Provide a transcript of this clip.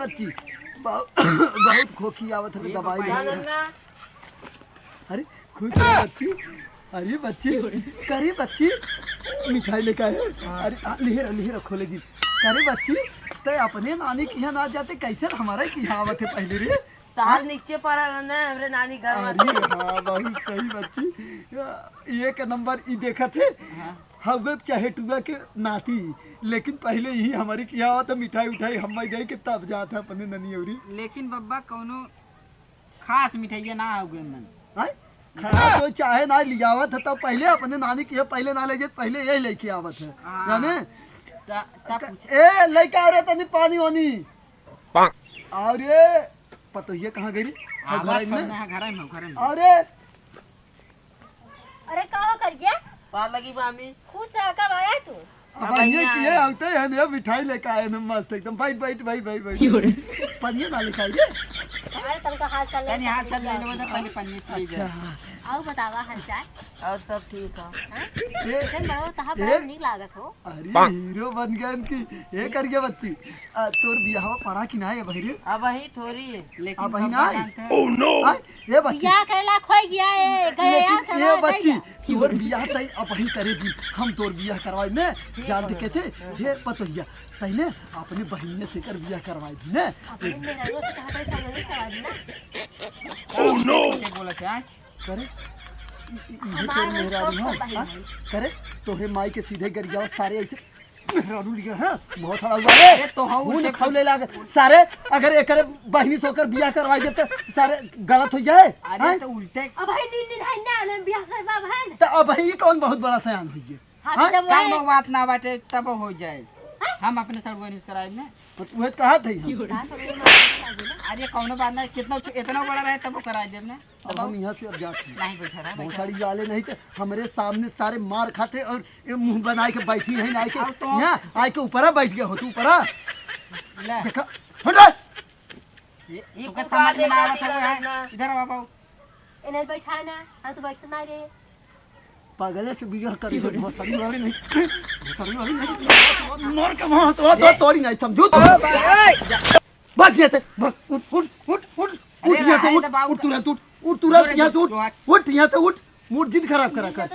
बच्ची बहुत खोखी आवत है दवाई अरे खुद बच्ची अरे बच्ची करे बच्ची मिठाई लेकर आए अरे लेहर खोले जी करे बच्ची ते अपने नानी के यहाँ ना जाते कैसे हमारे की यहाँ आवत है पहले रे ताल नीचे पड़ा ना हमरे नानी घर में। अरे हाँ बहुत सही बच्ची एक नंबर ई देखा थे हम चाहे टुआ के नाती लेकिन पहले ही हमारी किया हुआ था मिठाई उठाई हम गए कि तब जाता अपने ननी औरी लेकिन बब्बा कोनो खास मिठाई ना हो गए मन खाना तो चाहे ना लिया हुआ था तब पहले अपने नानी की पहले ना ले जाए पहले यही लेके आवत है जाने ए लेके आ रहे तनी पानी वानी अरे पतो ये कहाँ गई घर में अरे अरे कहाँ कर गया पार लगी मामी खुश है कब आया तू अब ये किए आते हैं ना मिठाई लेके आए ना मस्त एकदम बैठ पनिया ना लेके आए अरे तुमका हाथ चल यानी हाथ चल ले लो पहले पन्नी पी अच्छा आओ बतावा हालचाल और सब ठीक है एकदम बड़ा तहा बड़ा नहीं लागत हो अरे हीरो बन गए इनकी ये कर गया बच्ची तोर बियाह पड़ा कि ना है बहिरे अब ही थोड़ी है लेकिन अब ही ना ओह नो ये बच्ची बियाह करला खोई गया है गए यार ये बच्ची तोर बियाह तई अब ही करे दी हम तोर बियाह करवाई ने जान देखे थे ये पतोहिया तई ने अपने बहन से कर बियाह करवाई थी ने अपने मेरा रोज कहां पे समझ करवा दी ना ओह नो बोला क्या करे ये तोर मेरा हो करे तोरे माई के सीधे गरिया सारे ऐसे मेरा रू लिया है बहुत खड़ा हुआ है तो हूं खौले लाग सारे अगर एकरे बहनी सोकर बियाह करवाई दे तो सारे गलत हो जाए अरे तो उल्टे अब भाई नींद है ना बियाह करवा बहन तो अब ही कौन बहुत बड़ा सयान हुई है काम बात ना बाटे तब हो जाए हम अपने सर्वनिस कराए ने तो वह कहा थे अरे कौनो बात ना कितना इतना बड़ा रहे तब कराए देब ने अब हम यहाँ से अब जाते नहीं बैठा रहा बहुत सारी वाले नहीं थे हमारे सामने सारे मार खाते और मुंह बनाए के बैठी नहीं आए के यहाँ आए के ऊपरा बैठ गया हो तू ऊपरा ले देखा हट ये को समझ में ना आवत है इधर बाबू इन्हें बैठा ना हम तो बैठना नहीं रे पागले से बियाह कर बहुत सारी वाली नहीं मार के वहां तो तोड़ी नहीं समझो तो भाग गया थे उठ यहाँ से उठ तुरंत यहाँ से उठ यहाँ से उठ मूड दिन खराब करा कर